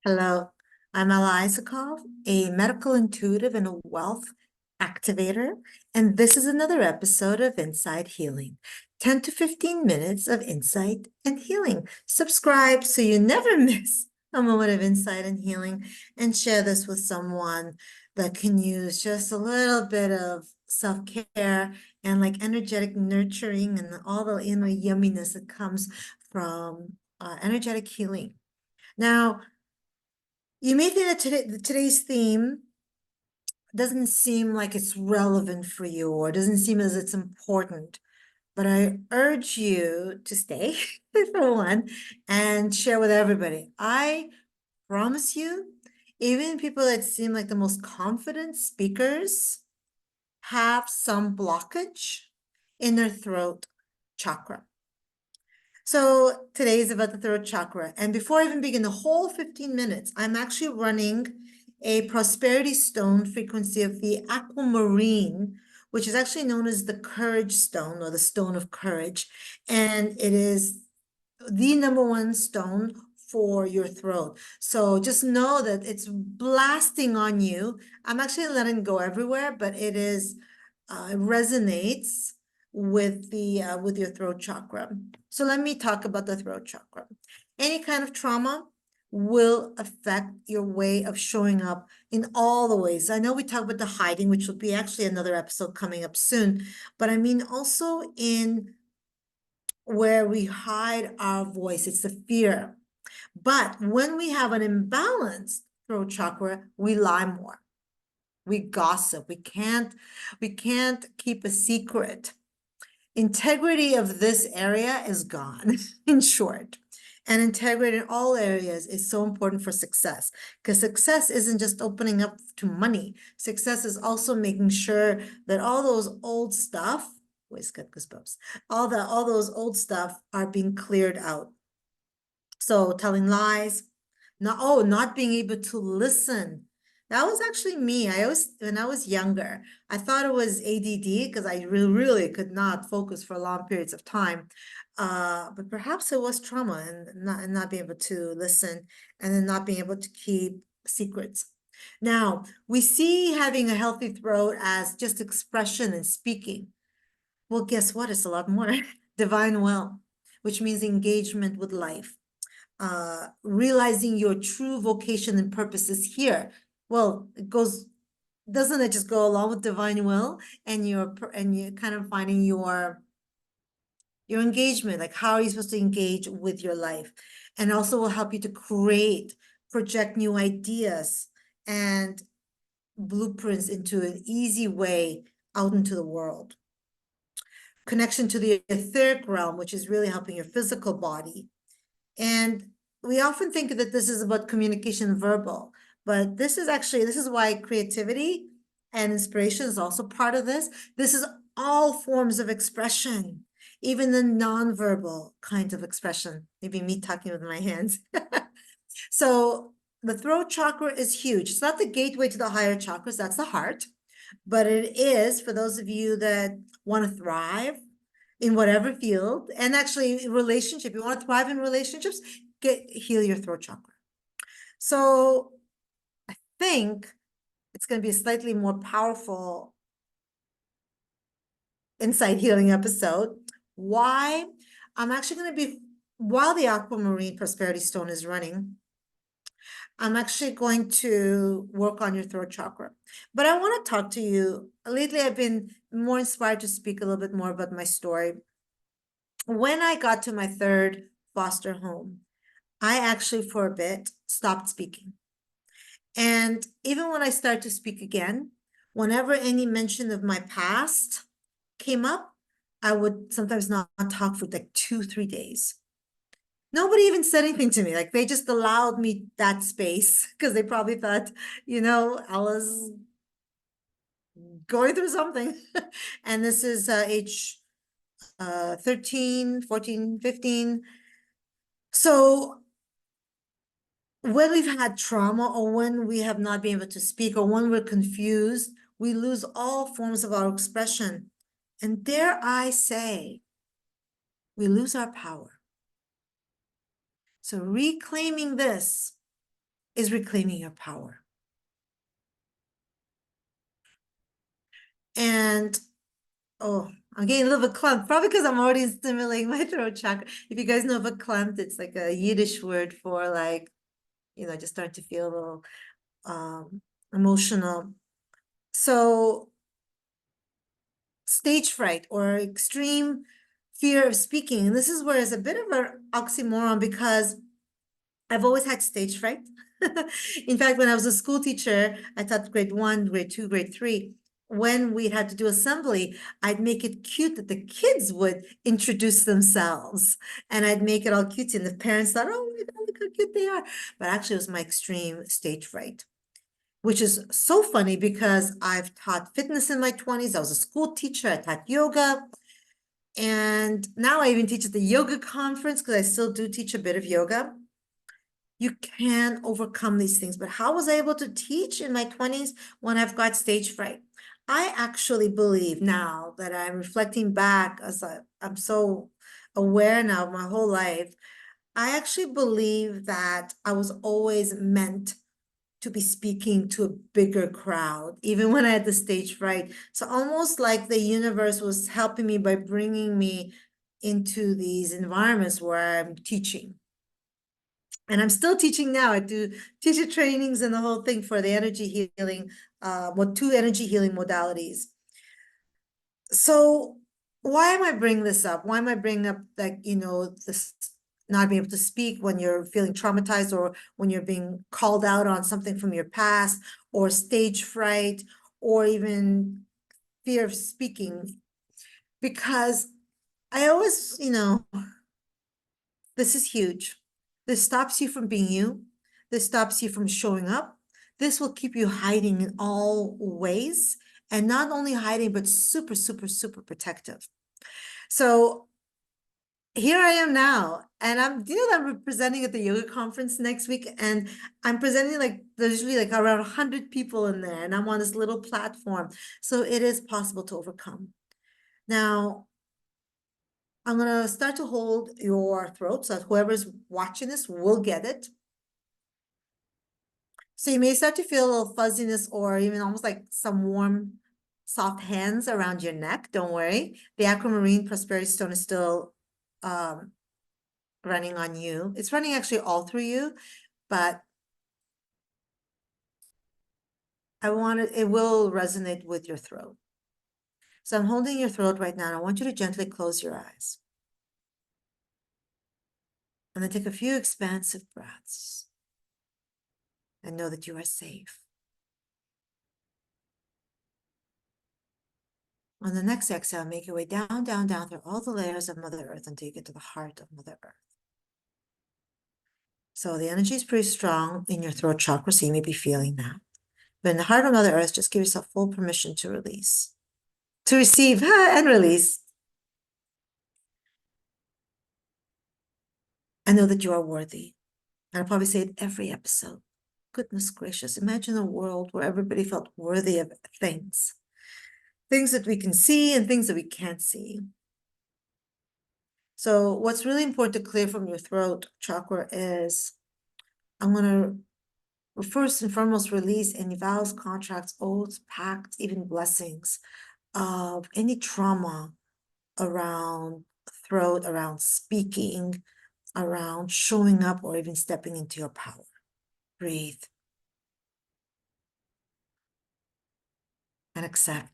Hello, I'm Ella Isakov, a medical intuitive and a wealth activator, and this is another episode of Inside Healing. 10 to 15 minutes of insight and healing. Subscribe so you never miss a moment of insight and healing, and share this with someone that can use just a little bit of self-care and like energetic nurturing and all the inner yumminess that comes from energetic healing. Now, you may think that today's theme doesn't seem like it's relevant for you or doesn't seem as it's important, but I urge you to stay for one and share with everybody. I promise you, even people that seem like the most confident speakers have some blockage in their throat chakra. So today is about the throat chakra. And before I even begin the whole 15 minutes, I'm actually running a prosperity stone frequency of the aquamarine, which is actually known as the courage stone or the stone of courage. And it is the #1 stone for your throat. So just know that it's blasting on you. I'm actually letting go everywhere, but it resonates with your throat chakra. So let me talk about the throat chakra. Any kind of trauma will affect your way of showing up in all the ways. I know we talk about the hiding, which will be actually another episode coming up soon, but I mean also in where we hide our voice. It's the fear. But when we have an imbalanced throat chakra, we lie more. We gossip. We can't keep a secret. Integrity of this area is gone, in short. And integrity in all areas is so important for success, because success isn't just opening up to money. Success is also making sure that all those old stuff, always get goosebumps, all those old stuff are being cleared out. So telling lies, not being able to listen. That was actually me. When I was younger, I thought it was ADD because I really could not focus for long periods of time. But perhaps it was trauma and not being able to listen and then not being able to keep secrets. Now, we see having a healthy throat as just expression and speaking. Well, guess what? It's a lot more. Divine will, which means engagement with life. Realizing your true vocation and purpose is here. Well, doesn't it just go along with divine will and you're kind of finding your engagement, like how are you supposed to engage with your life? And also will help you to project new ideas and blueprints into an easy way out into the world. Connection to the etheric realm, which is really helping your physical body. And we often think that this is about communication verbal, but this is why creativity and inspiration is also part of this. This is all forms of expression, even the nonverbal kinds of expression. Maybe me talking with my hands. So the throat chakra is huge. It's not the gateway to the higher chakras, that's the heart, but it is for those of you that want to thrive in whatever field, and actually relationship, you want to thrive in relationships, heal your throat chakra. So I think it's going to be a slightly more powerful insight healing episode. Why? I'm actually going to be, while the aquamarine prosperity stone is running, I'm actually going to work on your throat chakra. But I want to talk to you. Lately, I've been more inspired to speak a little bit more about my story. When I got to my third foster home, I actually, for a bit, stopped speaking. And even when I started to speak again, whenever any mention of my past came up, I would sometimes not talk for like 2-3 days. Nobody even said anything to me. Like they just allowed me that space because they probably thought, Ella's going through something. And this is age 13, 14, 15. So when we've had trauma or when we have not been able to speak or when we're confused, we lose all forms of our expression. And dare I say, we lose our power. So reclaiming this is reclaiming your power. And oh, I'm getting a little bit clumped, probably because I'm already stimulating my throat chakra. If you guys know of a clumped, it's like a Yiddish word for like, just starting to feel a little emotional. So stage fright or extreme fear of speaking. And this is where it's a bit of an oxymoron because I've always had stage fright. In fact, when I was a school teacher, I taught grade 1, grade 2, grade 3. When we had to do assembly, I'd make it cute that the kids would introduce themselves and I'd make it all cute. And the parents thought, oh my God, look how cute they are. But actually, it was my extreme stage fright, which is so funny because I've taught fitness in my 20s. I was a school teacher. I taught yoga. And now I even teach at the yoga conference because I still do teach a bit of yoga. You can overcome these things. But how was I able to teach in my 20s when I've got stage fright? I actually believe now that I'm reflecting back as I'm so aware now of my whole life. I actually believe that I was always meant to be speaking to a bigger crowd, even when I had the stage fright. So almost like the universe was helping me by bringing me into these environments where I'm teaching. And I'm still teaching now. I do teacher trainings and the whole thing for the energy healing, 2 energy healing modalities. So why am I bringing this up? Why am I bringing up that, this not being able to speak when you're feeling traumatized or when you're being called out on something from your past or stage fright or even fear of speaking? Because I always, this is huge. This stops you from being you. This stops you from showing up. This will keep you hiding in all ways. And not only hiding, but super, super, super protective. So here I am now. And I'm presenting at the yoga conference next week. And I'm presenting there's usually around 100 people in there. And I'm on this little platform. So it is possible to overcome. Now, I'm going to start to hold your throat so that whoever's watching this will get it. So you may start to feel a little fuzziness or even almost like some warm, soft hands around your neck. Don't worry. The aquamarine prosperity stone is still running on you. It's running actually all through you, but it will resonate with your throat. So I'm holding your throat right now. And I want you to gently close your eyes. And then take a few expansive breaths and know that you are safe. On the next exhale, make your way down, down, down through all the layers of Mother Earth until you get to the heart of Mother Earth. So the energy is pretty strong in your throat chakra, so you may be feeling that. But in the heart of Mother Earth, just give yourself full permission to release, to receive and release. And know that you are worthy. And I'll probably say it every episode. Goodness gracious, imagine a world where everybody felt worthy of things that we can see and things that we can't see. So what's really important to clear from your throat chakra is I'm going to first and foremost release any vows, contracts, oaths, pacts, even blessings of any trauma around throat, around speaking, around showing up, or even stepping into your power. Breathe and accept.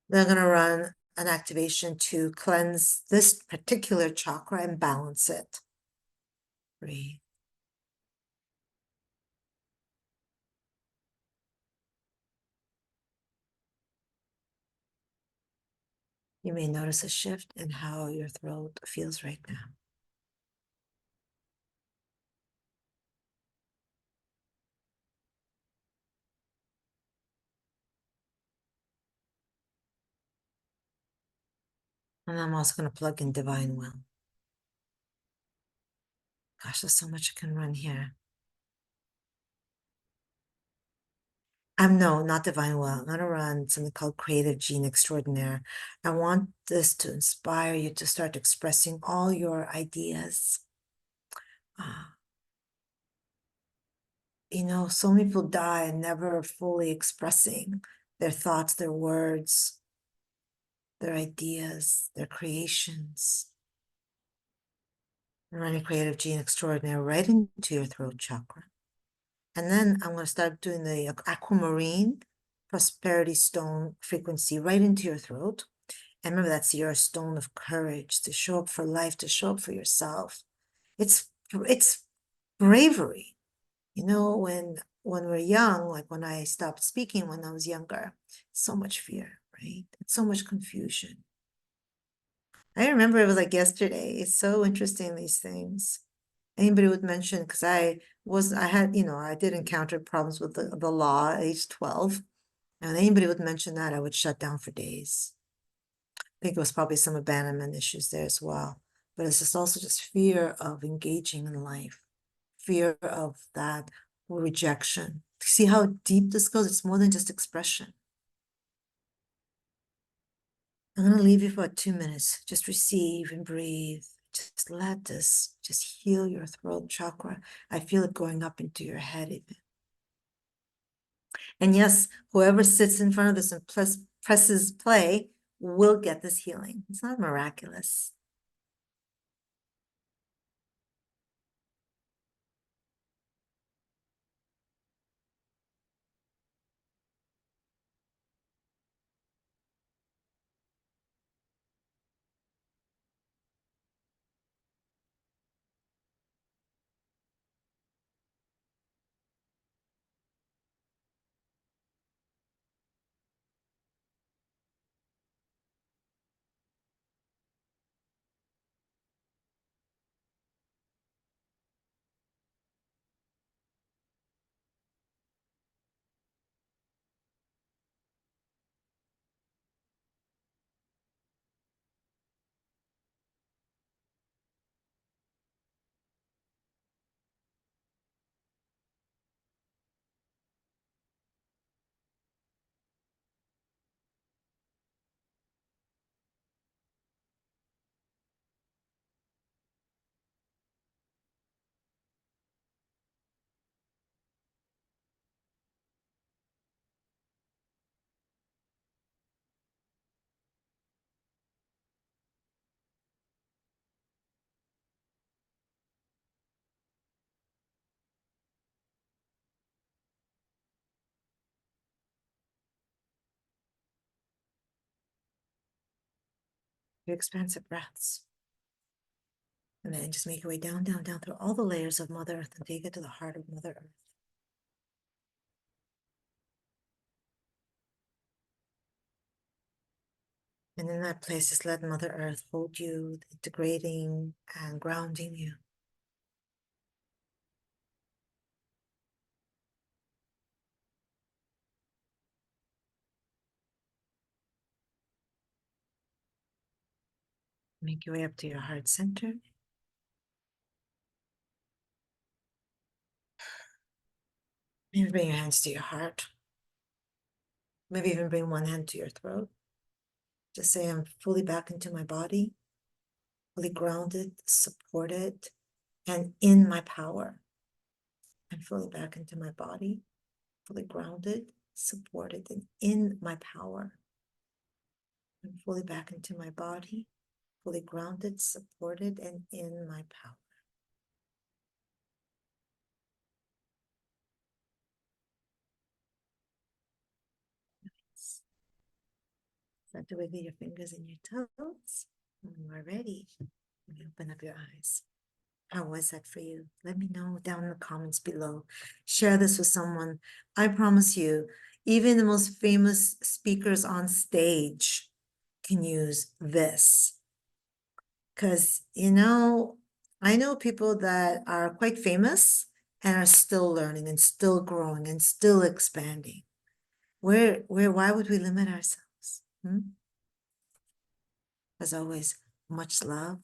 They're going to run an activation to cleanse this particular chakra and balance it. Breathe. You may notice a shift in how your throat feels right now. And I'm also going to plug in divine will. Gosh, there's so much I can run here. No, not divine will. I'm gonna run something called Creative Gene Extraordinaire. I want this to inspire you to start expressing all your ideas. Ah, so many people die and never fully expressing their thoughts, their words, their ideas, their creations. I'm running Creative Gene Extraordinaire right into your throat chakra. And then I'm going to start doing the aquamarine prosperity stone frequency right into your throat. And remember, that's your stone of courage to show up for life, to show up for yourself. It's bravery. When we're young, like when I stopped speaking when I was younger, so much fear, right? So much confusion. I remember it was like yesterday. It's so interesting, these things. Anybody would mention, because I did encounter problems with the law at age 12. And anybody would mention that, I would shut down for days. I think it was probably some abandonment issues there as well. But it's just also just fear of engaging in life, fear of that rejection. See how deep this goes? It's more than just expression. I'm going to leave you for about 2 minutes. Just receive and breathe. Just let this just heal your throat chakra. I feel it going up into your head even. And yes, whoever sits in front of this and presses play will get this healing. It's not miraculous. Your expansive breaths. And then just make your way down, down, down through all the layers of Mother Earth until you get to the heart of Mother Earth. And in that place, just let Mother Earth hold you, integrating and grounding you. Make your way up to your heart center. Maybe bring your hands to your heart. Maybe even bring one hand to your throat. Just say, I'm fully back into my body, fully grounded, supported, and in my power. I'm fully back into my body, fully grounded, supported, and in my power. I'm fully back into my body, fully grounded, supported, and in my power. Nice. Start to wiggle your fingers and your toes. When you are ready, you open up your eyes. How was that for you? Let me know down in the comments below. Share this with someone. I promise you, even the most famous speakers on stage can use this. Because, I know people that are quite famous and are still learning and still growing and still expanding. Why would we limit ourselves? As always, much love.